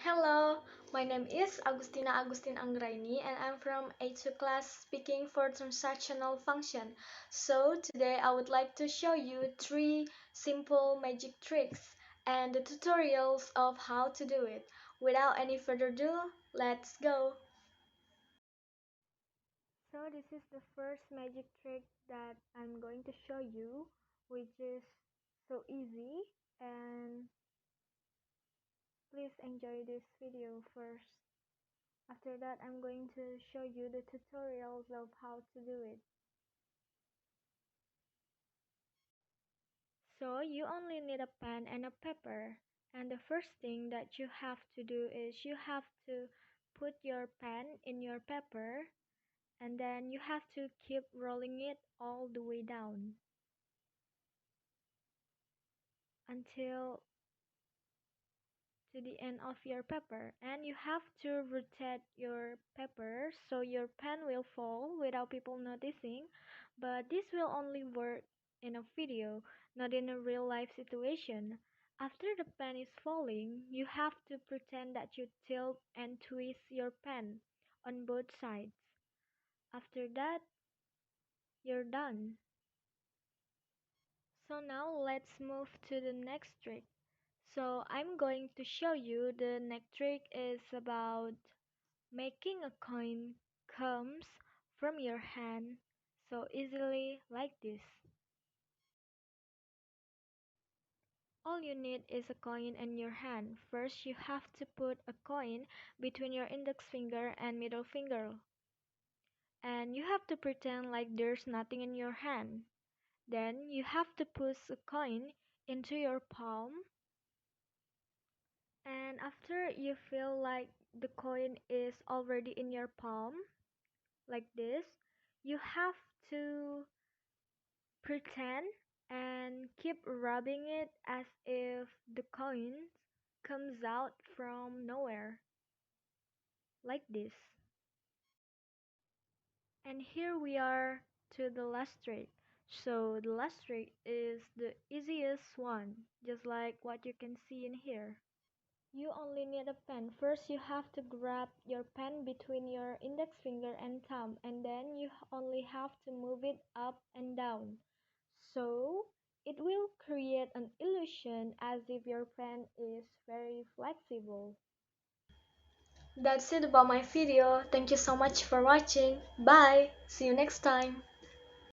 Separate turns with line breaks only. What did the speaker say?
Hello, my name is Agustin Anggraini and I'm from A2 Class speaking for Transactional Function. So today I would like to show you 3 simple magic tricks and the tutorials of how to do it. Without any further ado, let's go! So this is the first magic trick that I'm going to show you, which is so easy, and please enjoy this video first. After that, I'm going to show you the tutorials of how to do it. So you only need a pen and a paper. And the first thing that you have to do is you have to put your pen in your paper, and then you have to keep rolling it all the way down until to the end of your paper, and you have to rotate your paper so your pen will fall without people noticing, but this will only work in a video, not in a real life situation. After the pen is falling, you have to pretend that you tilt and twist your pen on both sides. After that, you're done. So now let's move to the next trick. So I'm going to show you the next trick is about making a coin comes from your hand so easily like this. All you need is a coin in your hand. First, you have to put a coin between your index finger and middle finger. And you have to pretend like there's nothing in your hand. Then you have to push a coin into your palm. And after you feel like the coin is already in your palm, like this, you have to pretend and keep rubbing it as if the coin comes out from nowhere, like this. And here we are to the last trick. So the last trick is the easiest one, just like what you can see in here. You only need a pen. First, you have to grab your pen between your index finger and thumb, and then you only have to move it up and down. So, it will create an illusion as if your pen is very flexible. That's it about my video. Thank you so much for watching. Bye. See you next time.